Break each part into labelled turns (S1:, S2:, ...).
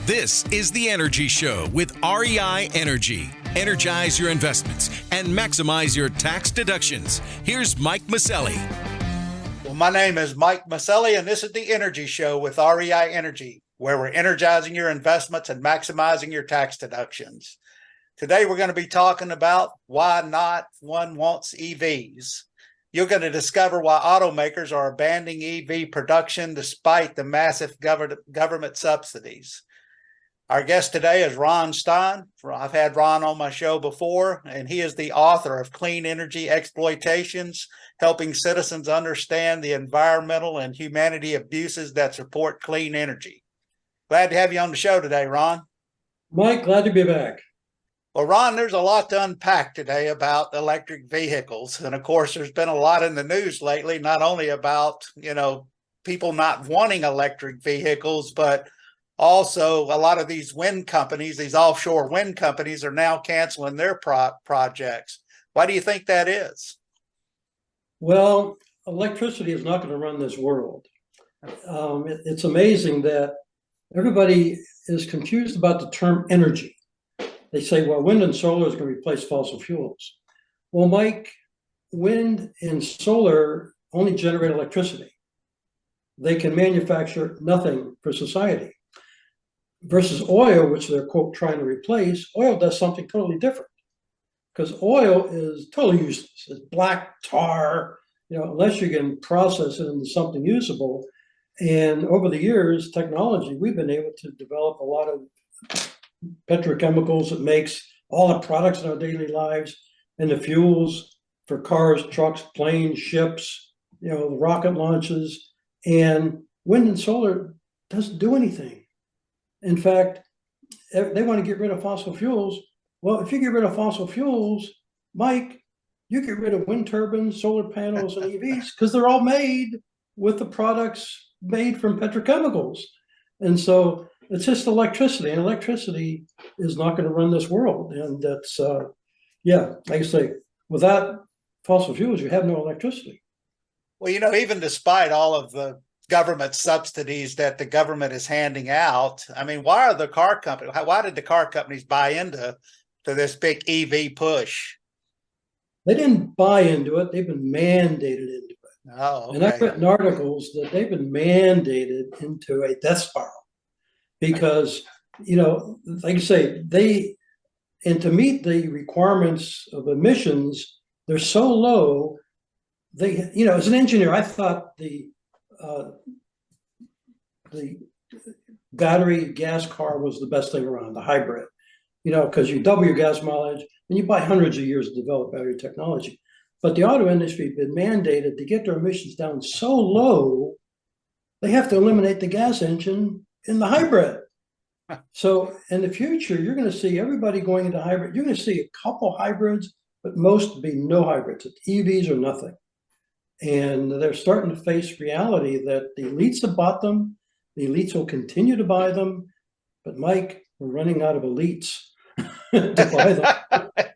S1: This is The Energy Show with REI Energy. Energize your investments and maximize your tax deductions. Here's Mike Mauceli.
S2: Well, my name is Mike Mauceli, and this is The Energy Show with REI Energy, where we're energizing your investments and maximizing your tax deductions. Today, we're going to be talking about why not one wants EVs. You're going to discover why automakers are abandoning EV production despite the massive government subsidies. Our guest today is Ron Stein. I've had Ron on my show before, and he is the author of Clean Energy Exploitations, helping citizens understand the environmental and humanity abuses that support clean energy. Glad to have you on the show today, Ron.
S3: Mike, glad to be back.
S2: Well, Ron, there's a lot to unpack today about electric vehicles. And of course, there's been a lot in the news lately, not only about, people not wanting electric vehicles, but also a lot of these wind companies, these offshore wind companies are now canceling their projects. Why do you think that is?
S3: Well, electricity is not going to run this world. It's amazing that everybody is confused about the term energy. They say, well, wind and solar is going to replace fossil fuels. Well, Mike, wind and solar only generate electricity. They can manufacture nothing for society. Versus oil, which they're, quote, trying to replace, oil does something totally different. Because oil is totally useless. It's black tar, unless you can process it into something usable. And over the years, technology, we've been able to develop a lot of petrochemicals that makes all the products in our daily lives and the fuels for cars, trucks, planes, ships, the rocket launches. And wind and solar doesn't do anything. In fact, they want to get rid of fossil fuels. Well, if you get rid of fossil fuels, Mike, you get rid of wind turbines, solar panels, and EVs because they're all made with the products made from petrochemicals. And so it's just electricity, and electricity is not going to run this world. And that's, like I say, without fossil fuels, you have no electricity.
S2: Well, even despite all of the government subsidies that the government is handing out, I mean, why did the car companies buy into this big EV push?
S3: They didn't buy into it. They've been mandated into it.
S2: Oh, okay.
S3: And I've written articles that they've been mandated into a death spiral because, like I say, and to meet the requirements of emissions, they're so low. As an engineer, I thought the battery gas car was the best thing around, the hybrid, because you double your gas mileage and you buy hundreds of years to develop battery technology. But the auto industry has been mandated to get their emissions down so low, they have to eliminate the gas engine in the hybrid. So in the future, you're going to see everybody going into hybrid. You're going to see a couple hybrids, but most will be no hybrids. EVs or nothing. And they're starting to face reality that the elites have bought them. The elites will continue to buy them. But Mike, we're running out of elites to buy them.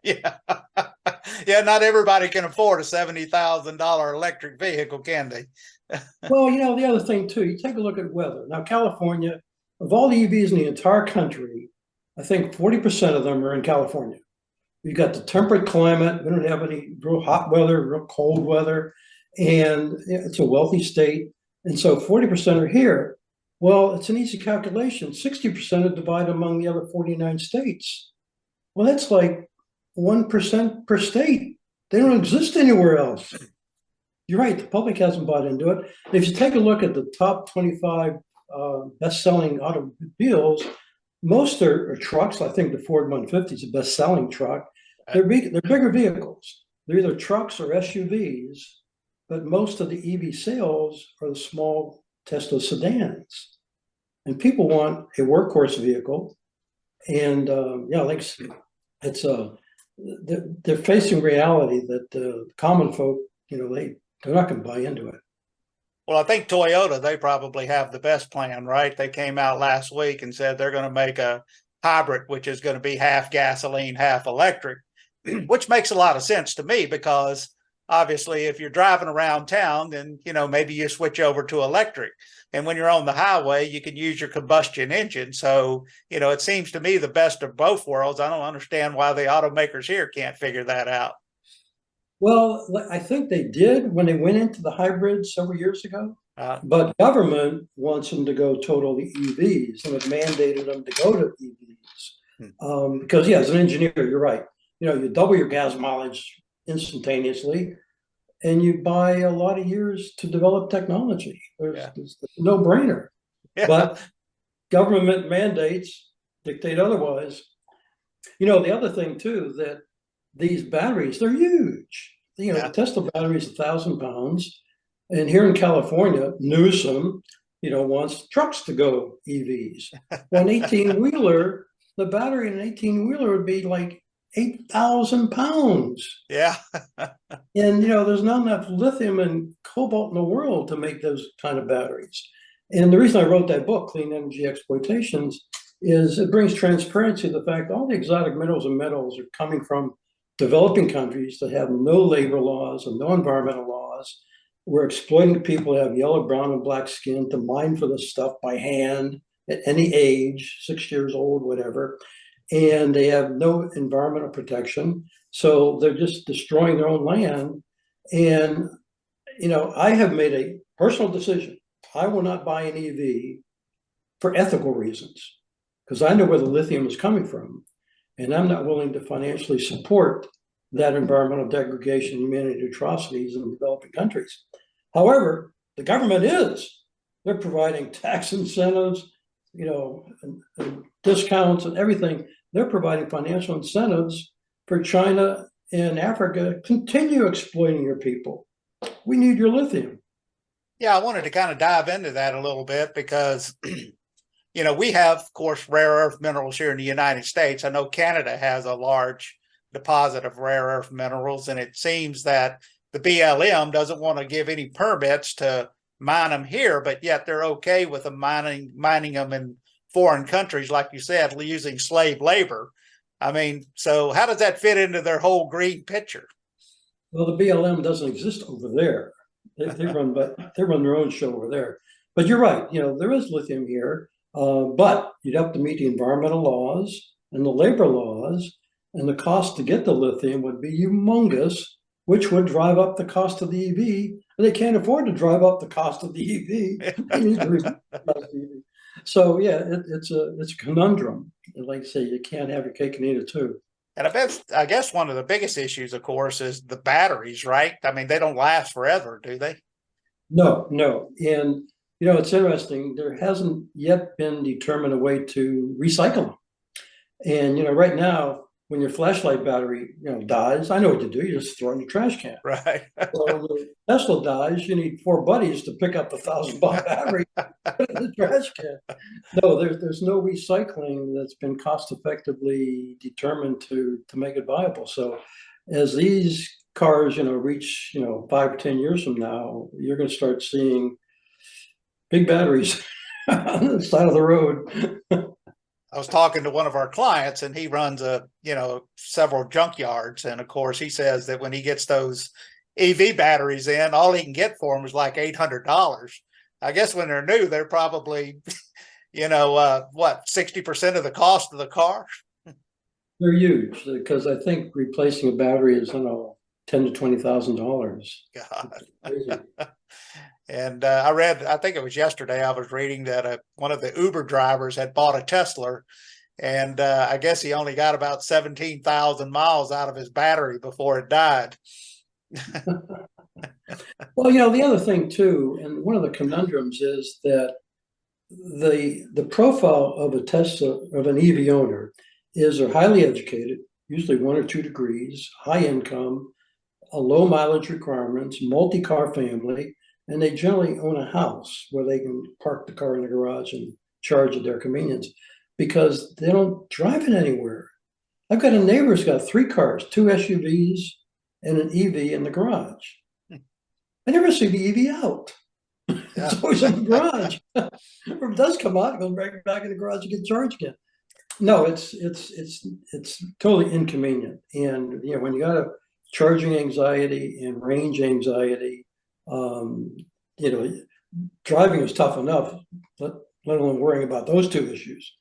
S2: Yeah, not everybody can afford a $70,000 electric vehicle, can they?
S3: Well, the other thing too, you take a look at weather. Now, California, of all the EVs in the entire country, I think 40% of them are in California. We've got the temperate climate. We don't have any real hot weather, real cold weather. And it's a wealthy state. And so 40% are here. Well, it's an easy calculation. 60% are divided among the other 49 states. Well, that's like 1% per state. They don't exist anywhere else. You're right. The public hasn't bought into it. If you take a look at the top 25 best-selling automobiles, most are trucks. I think the Ford 150 is the best-selling truck. They're bigger vehicles. They're either trucks or SUVs. But most of the EV sales are the small Tesla sedans. And people want a workhorse vehicle. And they're facing reality that the common folk, they're not going to buy into it.
S2: Well, I think Toyota, they probably have the best plan, right? They came out last week and said they're going to make a hybrid, which is going to be half gasoline, half electric, which makes a lot of sense to me because obviously, if you're driving around town, then, maybe you switch over to electric. And when you're on the highway, you can use your combustion engine. So, it seems to me the best of both worlds. I don't understand why the automakers here can't figure that out.
S3: Well, I think they did when they went into the hybrid several years ago. But government wants them to go totally EVs, and it mandated them to go to EVs. Because, as an engineer, you're right. You double your gas mileage instantaneously, and you buy a lot of years to develop technology. There's a no-brainer. Yeah. But government mandates dictate otherwise. The other thing, too, that these batteries, they're huge. The Tesla battery is 1,000 pounds. And here in California, Newsom, wants trucks to go EVs. Well, an 18-wheeler, the battery in an 18-wheeler would be like 8,000 pounds.
S2: Yeah.
S3: And, there's not enough lithium and cobalt in the world to make those kind of batteries. And the reason I wrote that book, Clean Energy Exploitations, is it brings transparency to the fact all the exotic minerals and metals are coming from developing countries that have no labor laws and no environmental laws. We're exploiting people who have yellow, brown, and black skin to mine for this stuff by hand at any age, 6 years old, whatever. And they have no environmental protection. So they're just destroying their own land. And, I have made a personal decision. I will not buy an EV for ethical reasons, because I know where the lithium is coming from. And I'm not willing to financially support that environmental degradation, humanity atrocities in developing countries. However, the government is. They're providing tax incentives, and discounts and everything. They're providing financial incentives for China and Africa. Continue exploiting your people. We need your lithium.
S2: Yeah, I wanted to kind of dive into that a little bit because, we have, of course, rare earth minerals here in the United States. I know Canada has a large deposit of rare earth minerals, and it seems that the BLM doesn't want to give any permits to mine them here, but yet they're okay with them mining them in foreign countries, like you said, using slave labor. I mean, so how does that fit into their whole green picture?
S3: Well, the BLM doesn't exist over there. They run their own show over there. But you're right. There is lithium here, but you'd have to meet the environmental laws and the labor laws, and the cost to get the lithium would be humongous, which would drive up the cost of the EV. And they can't afford to drive up the cost of the EV. They need to reduce the cost of the EV. So it's a conundrum. Like I say, you can't have your cake and eat it too.
S2: And I guess one of the biggest issues, of course, is the batteries, right? I mean, they don't last forever, do they?
S3: No. And, it's interesting. There hasn't yet been determined a way to recycle them. And, right now, when your flashlight battery, dies, I know what to do. You just throw it in the trash can.
S2: Right.
S3: Well, when Tesla dies, you need 4 buddies to pick up the 1,000-pound battery in the trash can. No, there's no recycling that's been cost effectively determined to make it viable. So as these cars, reach, 5 or 10 years from now, you're going to start seeing big batteries on the side of the road.
S2: I was talking to one of our clients, and he runs several junkyards. And of course, he says that when he gets those EV batteries in, all he can get for them is like $800. I guess when they're new, they're probably, 60% of the cost of the car.
S3: They're huge, because I think replacing a battery is, $10,000 to $20,000.
S2: God. And I read, I think it was yesterday, I was reading that one of the Uber drivers had bought a Tesla, and I guess he only got about 17,000 miles out of his battery before it died.
S3: Well, the other thing too, and one of the conundrums is that the profile of a Tesla, of an EV owner, is they're highly educated, usually 1 or 2 degrees, high income, a low mileage requirements, multi-car family, and they generally own a house where they can park the car in the garage and charge at their convenience, because they don't drive it anywhere. I've got a neighbor who's got 3 cars, 2 SUVs and an EV in the garage. I never see the EV out. It's always in the garage. If it does come out, it goes back in the garage and get charged again. No, it's totally inconvenient. And when you got a charging anxiety and range anxiety, driving is tough enough, let alone worrying about those two issues.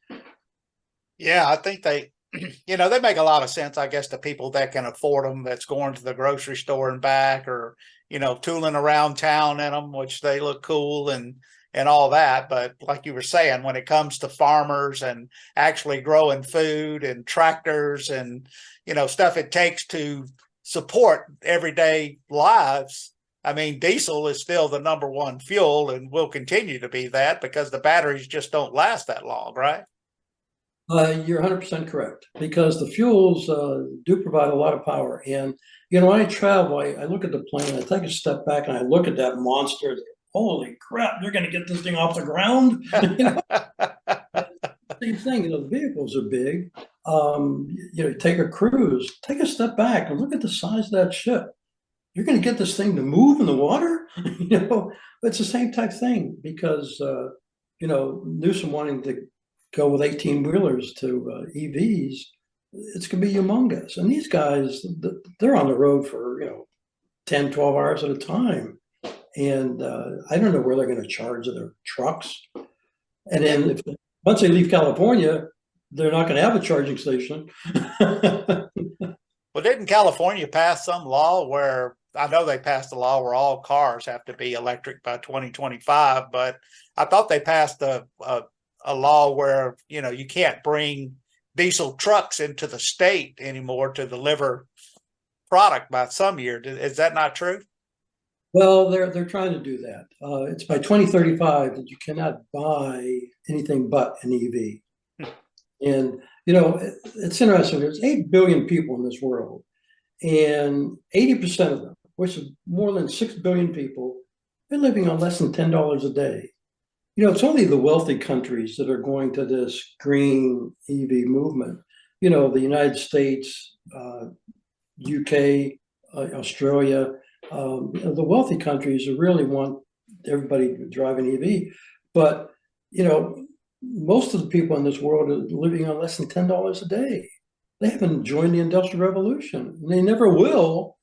S2: Yeah, I think they, they make a lot of sense, I guess, to people that can afford them, that's going to the grocery store and back, or, tooling around town in them, which they look cool and all that. But like you were saying, when it comes to farmers and actually growing food and tractors and, stuff it takes to support everyday lives, I mean, diesel is still the number one fuel and will continue to be that, because the batteries just don't last that long, right?
S3: You're 100% correct, because the fuels do provide a lot of power. And, when I travel, I look at the plane, I take a step back and I look at that monster. Holy crap, they're going to get this thing off the ground. Same thing, the vehicles are big. Take a cruise, take a step back and look at the size of that ship. You're going to get this thing to move in the water? It's the same type thing, because, Newsom wanting to go with 18-wheelers to EVs, it's going to be humongous. And these guys, they're on the road for, 10, 12 hours at a time. And I don't know where they're going to charge their trucks. And then once they leave California, they're not going to have a charging station.
S2: Well, didn't California pass some law where, I know they passed a law where all cars have to be electric by 2025, but I thought they passed a law where, you can't bring diesel trucks into the state anymore to deliver product by some year. Is that not true?
S3: Well, they're trying to do that. It's by 2035 that you cannot buy anything but an EV. And, it's interesting. There's 8 billion people in this world, and 80% of them, which is more than 6 billion people, they're living on less than $10 a day. It's only the wealthy countries that are going to this green EV movement. The United States, UK, Australia, the wealthy countries really want everybody to drive an EV. But, most of the people in this world are living on less than $10 a day. They haven't joined the Industrial Revolution, and they never will.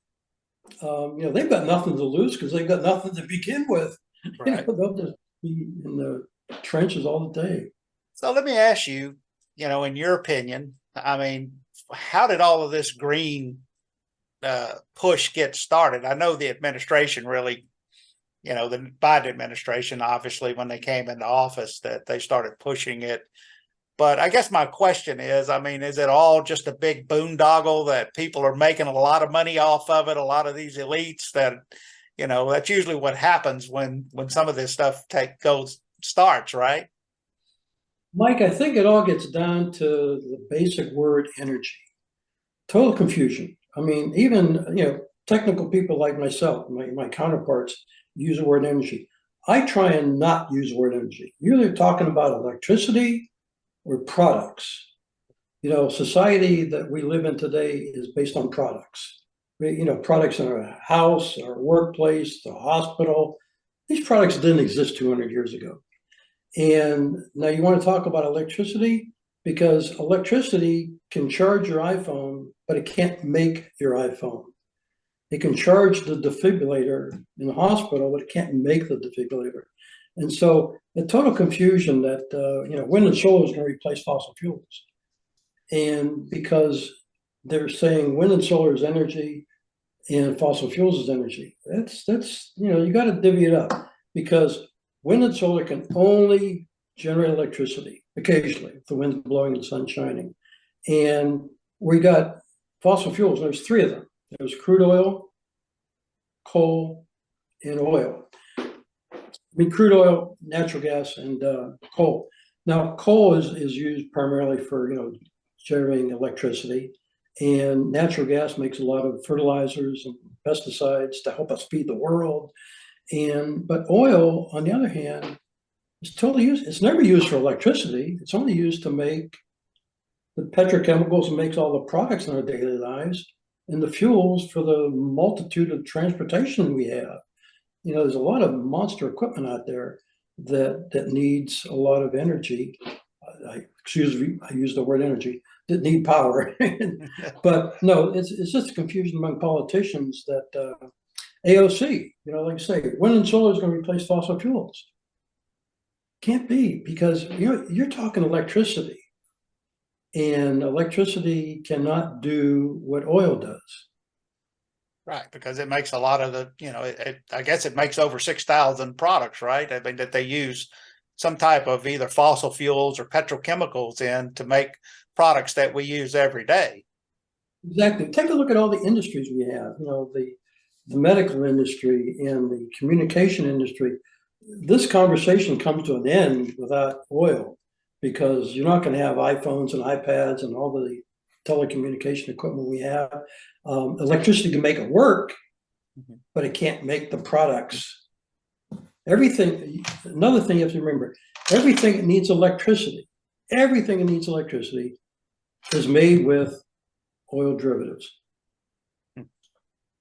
S3: They've got nothing to lose because they've got nothing to begin with.
S2: Right.
S3: They'll just be in the trenches all the day.
S2: So let me ask you, in your opinion, I mean, how did all of this green push get started? I know the administration really, the Biden administration, obviously, when they came into office, that they started pushing it. But I guess my question is, I mean, is it all just a big boondoggle that people are making a lot of money off of it? A lot of these elites that, that's usually what happens when some of this stuff starts, right?
S3: Mike, I think it all gets down to the basic word energy. Total confusion. I mean, even, technical people like myself, my counterparts, use the word energy. I try and not use the word energy. You're either talking about electricity or products. Society that we live in today is based on products. Products in our house, our workplace, the hospital. These products didn't exist 200 years ago. And now you want to talk about electricity, because electricity can charge your iPhone, but it can't make your iPhone. It can charge the defibrillator in the hospital, but it can't make the defibrillator. And so the total confusion that, wind and solar is going to replace fossil fuels. And because they're saying wind and solar is energy and fossil fuels is energy, that's you got to divvy it up, because wind and solar can only generate electricity occasionally if the wind's blowing and the sun's shining. And we got fossil fuels. There's 3 of them. There's crude oil, coal, and oil. I mean, crude oil, natural gas, and coal. Now, coal is used primarily for generating electricity, and natural gas makes a lot of fertilizers and pesticides to help us feed the world. But oil, on the other hand, is totally used. It's never used for electricity. It's only used to make the petrochemicals and makes all the products in our daily lives, and the fuels for the multitude of transportation we have. There's a lot of monster equipment out there that needs a lot of energy. I use the word energy, that need power. But no, it's just confusion among politicians that AOC, like I say, wind and solar is going to replace fossil fuels. Can't be, because you're talking electricity, and electricity cannot do what oil does.
S2: Right, because it makes a lot of the, I guess it makes over 6,000 products, right? I mean, that they use some type of either fossil fuels or petrochemicals in to make products that we use every day.
S3: Exactly. Take a look at all the industries we have, the medical industry and the communication industry. This conversation comes to an end without oil, because you're not going to have iPhones and iPads and all the telecommunication equipment we have. Electricity can make it work, but it can't make the products. Everything, another thing you have to remember, everything that needs electricity is made with oil derivatives.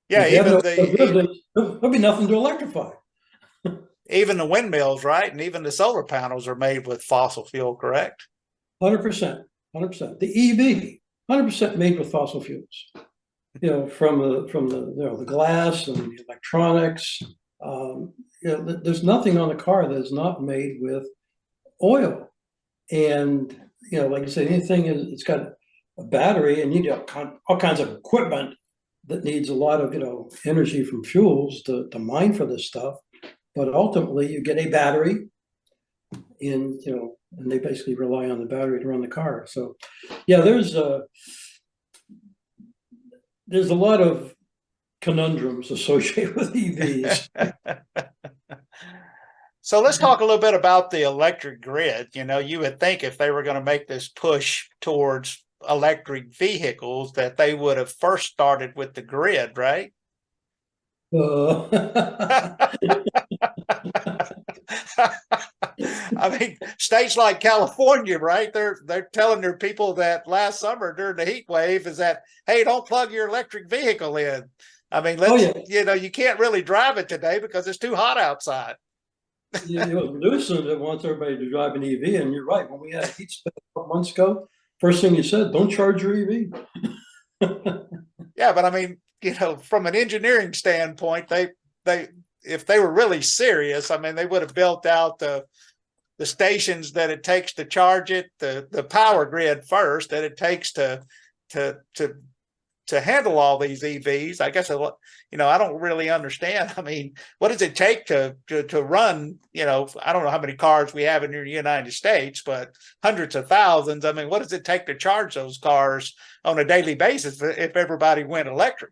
S2: Yeah,
S3: there'll be nothing to electrify.
S2: Even the windmills, right? And even the solar panels are made with fossil fuel, correct?
S3: 100%. The EV, 100% made with fossil fuels. From the glass and the electronics. There's nothing on a car that is not made with oil. And like I said, anything it's got a battery, and you need all kinds of equipment that needs a lot of energy from fuels to mine for this stuff. But ultimately, you get a battery, and and they basically rely on the battery to run the car. So, yeah, there's a lot of conundrums associated with EVs.
S2: So let's talk a little bit about the electric grid. You would think if they were going to make this push towards electric vehicles that they would have first started with the grid, right? I mean, states like California, right? They're telling their people that last summer during the heat wave is that, hey, don't plug your electric vehicle in. I mean, you can't really drive it today because it's too hot outside.
S3: It was Newsom that wants everybody to drive an EV, and you're right. When we had a heat spell a couple months ago, first thing you said, don't charge your EV.
S2: Yeah, but I mean, from an engineering standpoint, they if they were really serious, I mean, they would have built out the stations that it takes to charge it, the power grid first that it takes to handle all these EVs. I guess I don't really understand. I mean, what does it take to run? I don't know how many cars we have in the United States, but hundreds of thousands. I mean, what does it take to charge those cars on a daily basis if everybody went electric?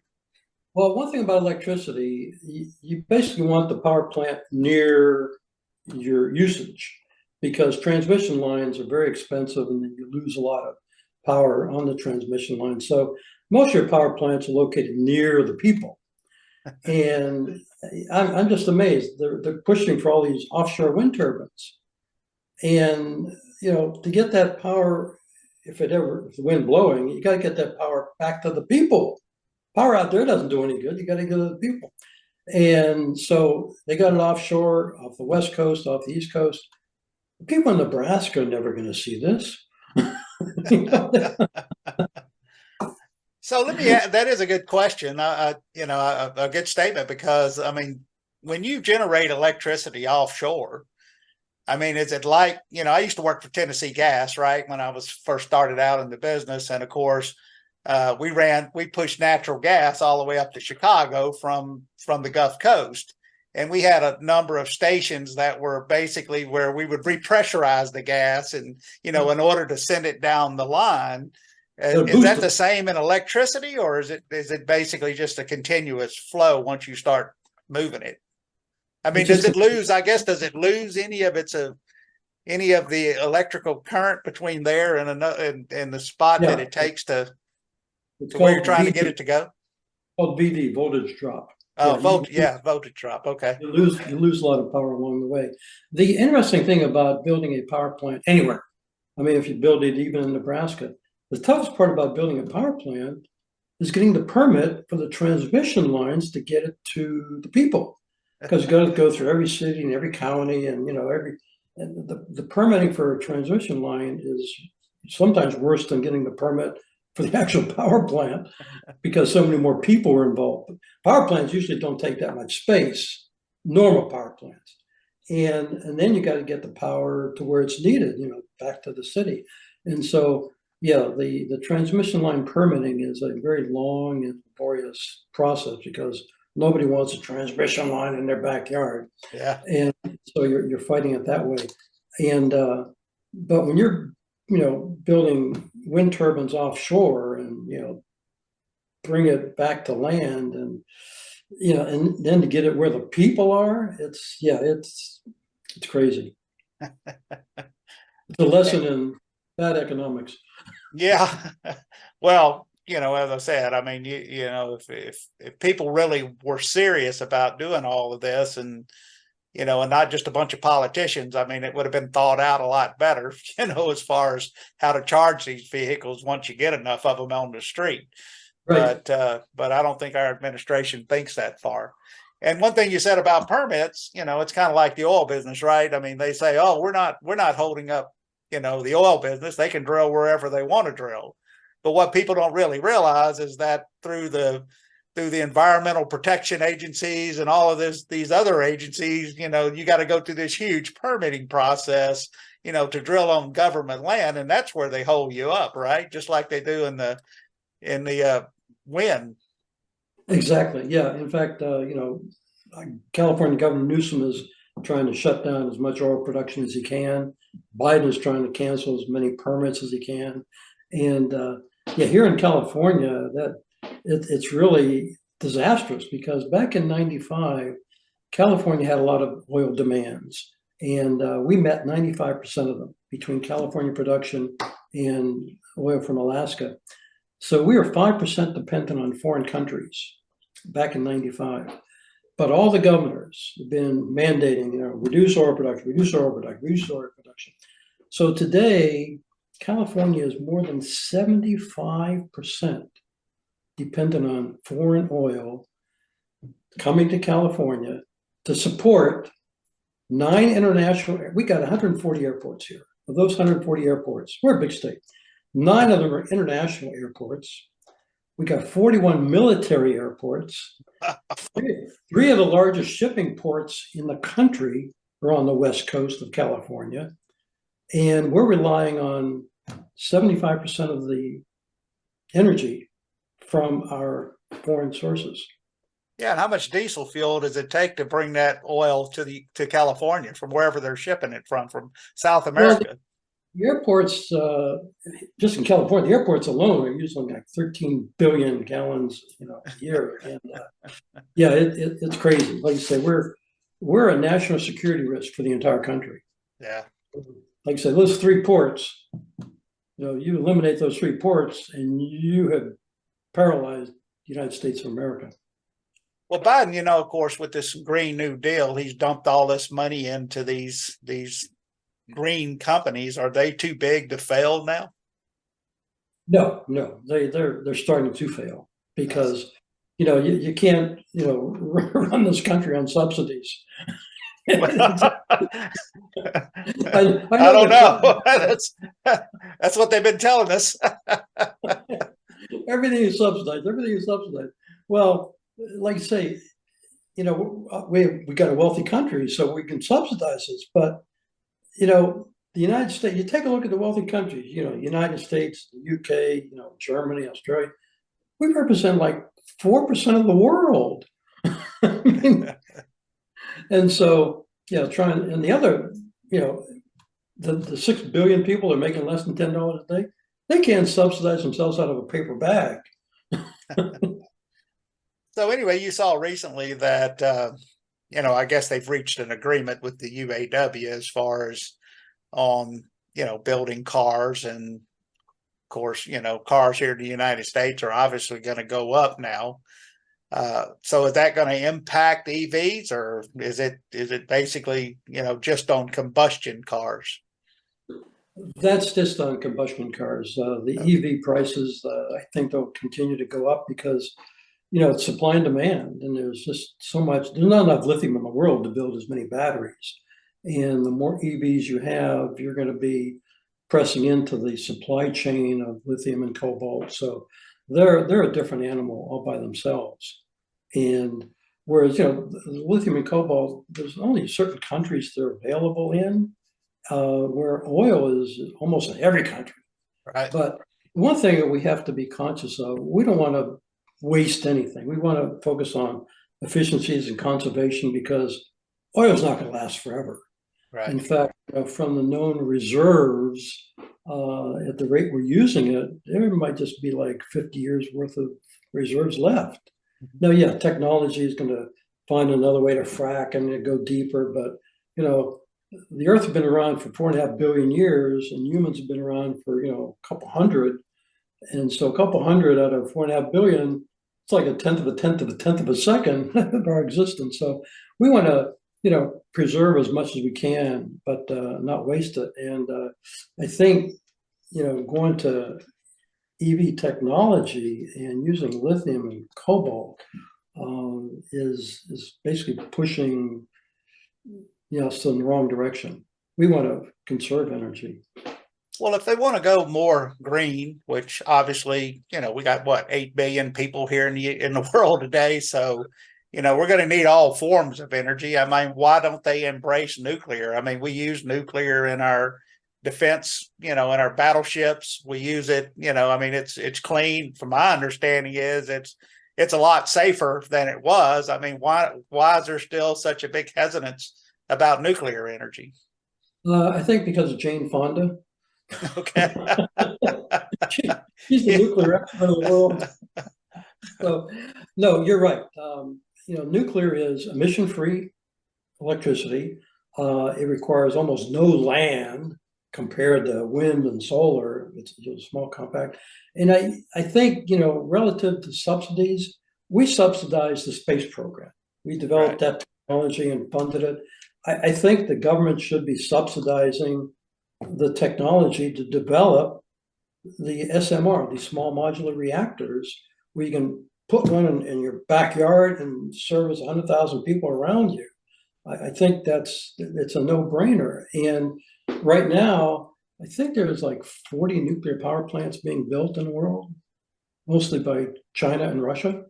S3: Well, one thing about electricity, you basically want the power plant near your usage, because transmission lines are very expensive, and then you lose a lot of power on the transmission line. So most of your power plants are located near the people. And I'm just amazed. They're pushing for all these offshore wind turbines. And, to get that power, if the wind blowing, you got to get that power back to the people. Power out there doesn't do any good. You got to get to the people. And so they got it offshore, off the West Coast, off the East Coast. The people in Nebraska are never going to see this.
S2: So that is a good question. A good statement, because I mean, when you generate electricity offshore, I mean, is it like, I used to work for Tennessee Gas, right? When I was first started out in the business. And of course, we pushed natural gas all the way up to Chicago from the Gulf Coast. And we had a number of stations that were basically where we would repressurize the gas and, in order to send it down the line. Is that the same in electricity, or is it basically just a continuous flow once you start moving it? I mean, does it lose any of the electrical current between there and the spot that it takes to where you're trying to get it to go?
S3: Called VD, voltage drop.
S2: Oh, voltage drop. Okay.
S3: You lose a lot of power along the way. The interesting thing about building a power plant anywhere, I mean, if you build it even in Nebraska, the toughest part about building a power plant is getting the permit for the transmission lines to get it to the people, because you got to go through every city and every county, and the permitting for a transmission line is sometimes worse than getting the permit for the actual power plant because so many more people were involved. Power plants usually don't take that much space, normal power plants. And then you got to get the power to where it's needed, back to the city. And so, yeah, the transmission line permitting is a very long and laborious process because nobody wants a transmission line in their backyard.
S2: Yeah.
S3: And so you're fighting it that way. And but when you're building wind turbines offshore and bring it back to land and and then to get it where the people are, it's crazy. It's a lesson in bad economics.
S2: Yeah. Well, as I said, I mean, if people really were serious about doing all of this and not just a bunch of politicians, I mean, it would have been thought out a lot better, as far as how to charge these vehicles once you get enough of them on the street.
S3: Right.
S2: But I don't think our administration thinks that far. And one thing you said about permits, it's kind of like the oil business, right? I mean, they say, oh, we're not holding up, the oil business. They can drill wherever they want to drill. But what people don't really realize is that through the environmental protection agencies and all of these other agencies, you got to go through this huge permitting process, to drill on government land, and that's where they hold you up, right? Just like they do in the wind.
S3: Exactly. Yeah. In fact, California Governor Newsom is trying to shut down as much oil production as he can. Biden is trying to cancel as many permits as he can. And here in California, it's really disastrous because back in '95, California had a lot of oil demands, and we met 95% of them between California production and oil from Alaska. So we were 5% dependent on foreign countries back in '95. But all the governors have been mandating, reduce oil production, reduce oil production, reduce oil production. So today, California is more than 75% dependent on foreign oil coming to California to support 9 international. We got 140 airports here. Of those 140 airports, we're a big state. 9 of them are international airports. We got 41 military airports. 3 of the largest shipping ports in the country are on the west coast of California. And we're relying on 75% of the energy from our foreign sources.
S2: Yeah, and how much diesel fuel does it take to bring that oil to California from wherever they're shipping it from South America?
S3: Well, the airports, just in California, the airports alone are using like 13 billion gallons, a year. And it's crazy. Like you say, we're a national security risk for the entire country.
S2: Yeah.
S3: Like I said, those 3 ports, you eliminate those 3 ports and you have paralyzed the United States of America.
S2: Well, Biden, of course, with this Green New Deal, he's dumped all this money into these green companies. Are they too big to fail now?
S3: No, they're starting to fail because you can't run this country on subsidies.
S2: I don't know. That's what they've been telling us.
S3: Everything is subsidized. Everything is subsidized. Well, like I say, we got a wealthy country, so we can subsidize this. But the United States, you take a look at the wealthy countries. United States, the UK, Germany, Australia. We represent like 4% of the world. I mean, and so, and the other, the 6 billion people are making less than $10 a day. They can't subsidize themselves out of a paper bag.
S2: So anyway, you saw recently that, I guess they've reached an agreement with the UAW as far as on, building cars. And of course, cars here in the United States are obviously going to go up now. So is that going to impact EVs, or is it basically, just on combustion cars?
S3: That's just on combustion cars. The EV prices, I think they'll continue to go up because, it's supply and demand, and there's just so much. There's not enough lithium in the world to build as many batteries. And the more EVs you have, you're going to be pressing into the supply chain of lithium and cobalt. So they're a different animal all by themselves. And whereas, lithium and cobalt, there's only certain countries they're available in, where oil is almost in every country.
S2: Right.
S3: But one thing that we have to be conscious of, we don't want to waste anything. We want to focus on efficiencies and conservation because oil is not going to last forever.
S2: Right.
S3: In fact, from the known reserves, at the rate we're using it, there might just be like 50 years worth of reserves left. Now, yeah, technology is going to find another way to frack and go deeper, but the Earth has been around for 4.5 billion years, and humans have been around for a couple hundred, and so a couple hundred out of 4.5 billion, it's like a tenth of a tenth of a tenth of a second of our existence. So we want to preserve as much as we can, but not waste it. And I think going to EV technology and using lithium and cobalt is basically pushing us in the wrong direction. We want to conserve energy.
S2: Well, if they want to go more green, which obviously, we got 8 billion people here in the world today. So, we're going to need all forms of energy. I mean, why don't they embrace nuclear? I mean, we use nuclear in our defense, in our battleships. We use it, I mean, it's clean. From my understanding it's a lot safer than it was. I mean, why is there still such a big hesitance about nuclear energy?
S3: I think because of Jane Fonda.
S2: Okay.
S3: She's the nuclear expert of the world. So, no, you're right. Nuclear is emission-free electricity. It requires almost no land compared to wind and solar. It's a small compact. And I think, relative to subsidies, we subsidize the space program. We developed that technology and funded it. I think the government should be subsidizing the technology to develop the SMR, these small modular reactors, where you can put one in your backyard and service 100,000 people around you. I think it's a no-brainer. And right now, I think there's like 40 nuclear power plants being built in the world, mostly by China and Russia.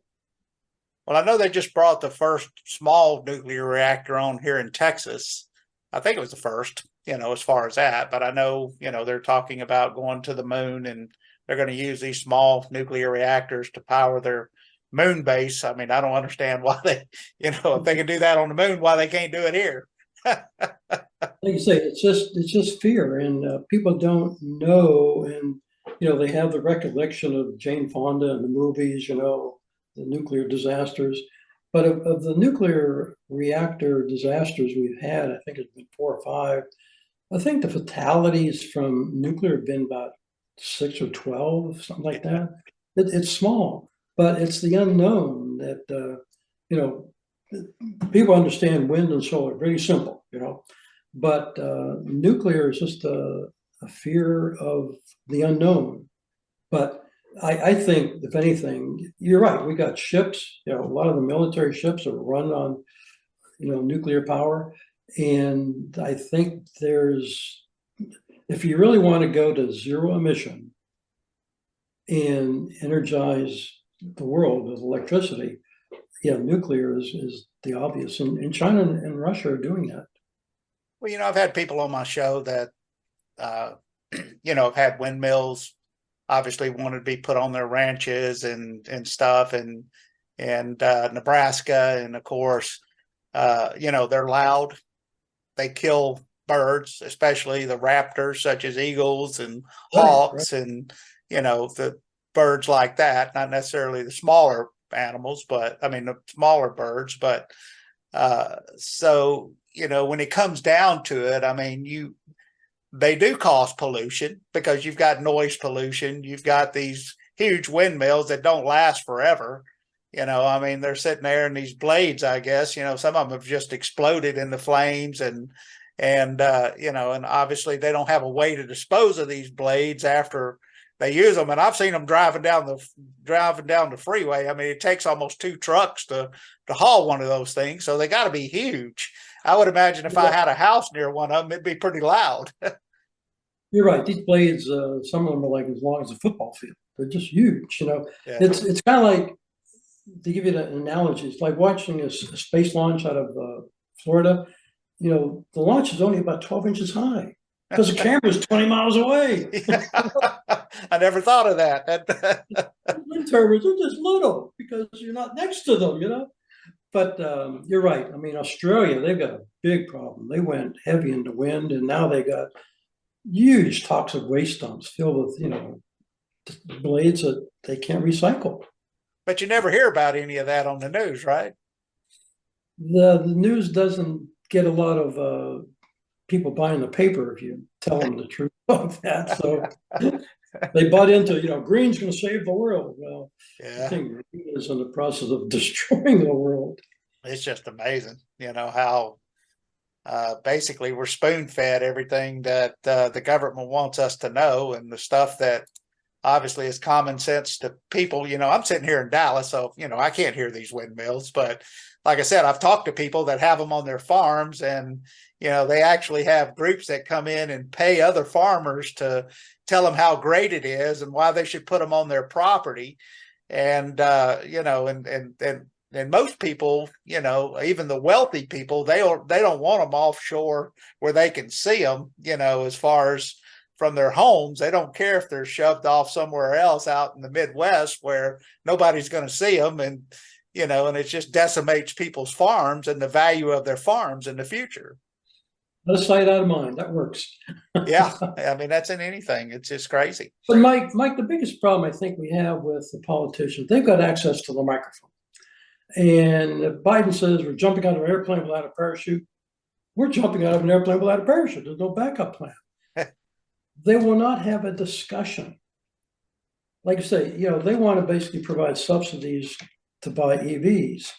S2: Well, I know they just brought the first small nuclear reactor on here in Texas. I think it was the first, as far as that. But I know, they're talking about going to the moon, and they're going to use these small nuclear reactors to power their moon base. I mean, I don't understand why they, if they can do that on the moon, why they can't do it here.
S3: Like you say, it's just fear, and people don't know, and they have the recollection of Jane Fonda and the movies, the nuclear disasters. But of the nuclear reactor disasters we've had, I think it's been 4 or 5. I think the fatalities from nuclear have been about 6 or 12, something like that. It's small, but it's the unknown that, people understand wind and solar, very simple, but nuclear is just a fear of the unknown. But I think, if anything, you're right. We got ships. A lot of the military ships are run on, nuclear power, and I think if you really want to go to zero emission and energize the world with electricity, nuclear is the obvious, and China and Russia are doing that.
S2: Well, I've had people on my show that, have had windmills. Obviously wanted to be put on their ranches and stuff, and Nebraska, and of course, they're loud. They kill birds, especially the raptors, such as eagles and hawks, right. And the birds like that. Not necessarily the smaller animals, but the smaller birds. But so when it comes down to it, they do cause pollution because you've got noise pollution. You've got these huge windmills that don't last forever. They're sitting there in these blades, I guess, some of them have just exploded into flames, and obviously they don't have a way to dispose of these blades after they use them. And I've seen them driving down the freeway. It takes almost 2 trucks to haul one of those things. So they got to be huge. I would imagine if I had a house near one of them, it'd be pretty loud.
S3: You're right. These blades, some of them are like as long as a football field. They're just huge.
S2: Yeah.
S3: It's kind of like, to give you an analogy, it's like watching a space launch out of Florida. The launch is only about 12 inches high because the camera is 20 miles away.
S2: I never thought of that.
S3: Wind turbines are just little because you're not next to them. But you're right. I mean, Australia, they've got a big problem. They went heavy into wind, and now they got huge toxic waste dumps filled with, blades that they can't recycle.
S2: But you never hear about any of that on the news, right?
S3: The news doesn't get a lot of people buying the paper if you tell them the truth about that. So they bought into, green's going to save the world. Well, I
S2: Yeah.
S3: think green is in the process of destroying the world.
S2: It's just amazing, how basically we're spoon fed everything that the government wants us to know, and the stuff that obviously is common sense to people. I'm sitting here in Dallas, so, I can't hear these windmills. But like I said, I've talked to people that have them on their farms, and, they actually have groups that come in and pay other farmers to tell them how great it is and why they should put them on their property. And, and most people, even the wealthy people, they don't want them offshore where they can see them, as far as from their homes. They don't care if they're shoved off somewhere else out in the Midwest where nobody's going to see them. And, and it just decimates people's farms and the value of their farms in the future.
S3: Out of sight, out of mind. That works.
S2: Yeah. I mean, that's in anything. It's just crazy.
S3: But Mike, the biggest problem I think we have with the politicians, they've got access to the microphone. And Biden says we're jumping out of an airplane without a parachute. We're jumping out of an airplane without a parachute. There's no backup plan. They will not have a discussion. Like I say, they want to basically provide subsidies to buy EVs.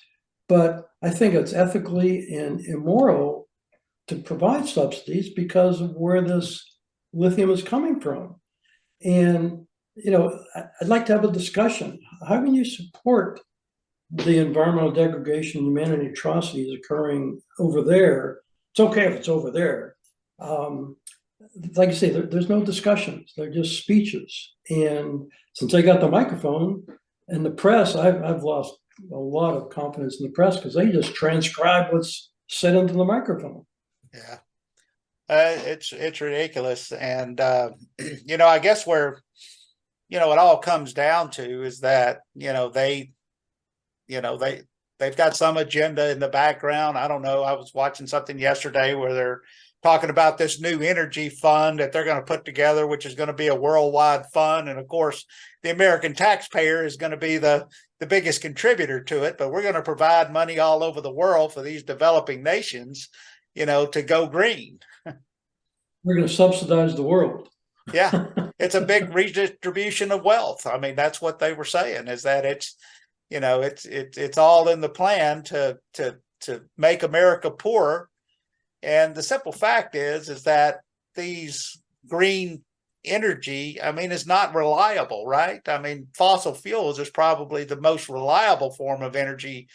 S3: But I think it's ethically and immoral to provide subsidies because of where this lithium is coming from. And, I'd like to have a discussion. How can you support the environmental degradation, humanity atrocities occurring over there? It's okay if it's over there. Like I say, there's no discussions. They're just speeches. And since I got the microphone and the press, I've lost a lot of confidence in the press because they just transcribe what's said into the microphone.
S2: Yeah. It's ridiculous. And, I guess where, it all comes down to is that, they've got some agenda in the background. I don't know. I was watching something yesterday where they're talking about this new energy fund that they're going to put together, which is going to be a worldwide fund. And of course, the American taxpayer is going to be the biggest contributor to it, but we're going to provide money all over the world for these developing nations, to go green.
S3: We're going to subsidize the world.
S2: Yeah. It's a big redistribution of wealth. I mean, that's what they were saying, is that it's all in the plan to make America poorer. And the simple fact is that these green energy, I mean, is not reliable, right? I mean, fossil fuels is probably the most reliable form of energy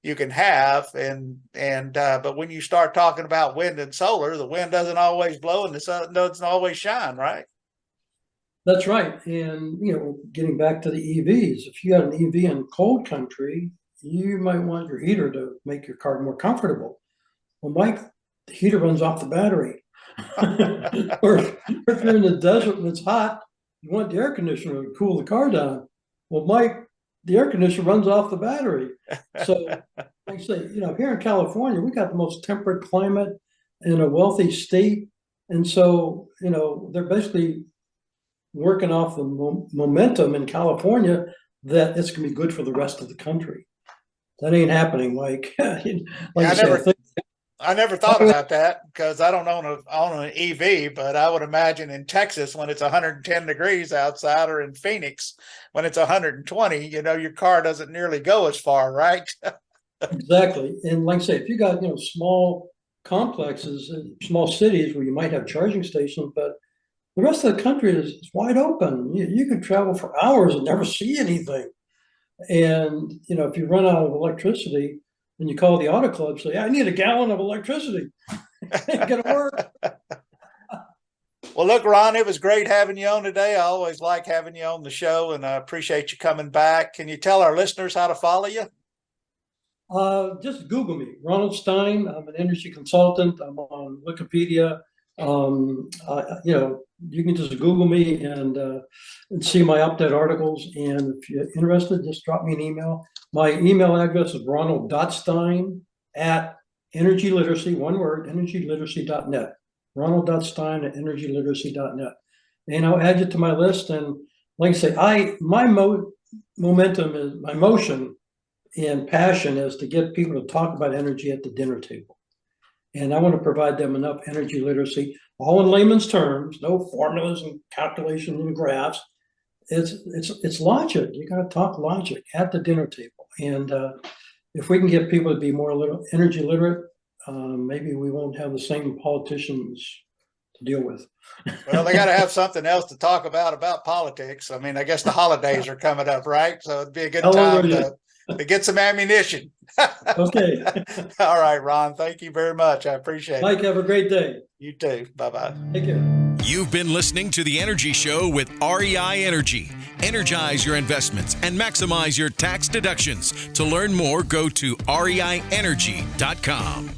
S2: you can have. But when you start talking about wind and solar, the wind doesn't always blow and the sun doesn't always shine, right?
S3: That's right. And, getting back to the EVs, if you got an EV in cold country, you might want your heater to make your car more comfortable. Well, Mike, the heater runs off the battery. Or if you're in the desert and it's hot, you want the air conditioner to cool the car down. Well, Mike, the air conditioner runs off the battery. So, like I say, here in California, we got the most temperate climate in a wealthy state. And so, they're basically working off the momentum in California that it's going to be good for the rest of the country. That ain't happening, Mike.
S2: I never thought about that because I don't own an EV, but I would imagine in Texas when it's 110 degrees outside, or in Phoenix when it's 120, your car doesn't nearly go as far, right?
S3: Exactly. And like I say, if you got, small complexes, small cities where you might have charging stations, but the rest of the country is wide open. You can travel for hours and never see anything. And, if you run out of electricity and you call the auto club, say, I need a gallon of electricity. Ain't gonna work.
S2: Well, look, Ron, it was great having you on today. I always like having you on the show, and I appreciate you coming back. Can you tell our listeners how to follow you?
S3: Just Google me, Ronald Stein. I'm an energy consultant. I'm on Wikipedia. You can just Google me and see my updated articles. And if you're interested, just drop me an email. My email address is ronald.stein@energyliteracy, one word, energyliteracy.net. ronald.stein@energyliteracy.net. And I'll add you to my list. And like I say, my momentum is my motion and passion is to get people to talk about energy at the dinner table. And I want to provide them enough energy literacy, all in layman's terms, no formulas and calculations and graphs. It's logic. You got to talk logic at the dinner table. And if we can get people to be more energy literate, maybe we won't have the same politicians to deal with.
S2: Well, they got to have something else to talk about politics. I mean, I guess the holidays are coming up, right? So it'd be a good time to get some ammunition.
S3: Okay.
S2: All right, Ron. Thank you very much. I appreciate it.
S3: Mike, have a great day.
S2: You too. Bye-bye.
S3: Take care.
S1: You've been listening to The Energy Show with REI Energy. Energize your investments and maximize your tax deductions. To learn more, go to reienergy.com.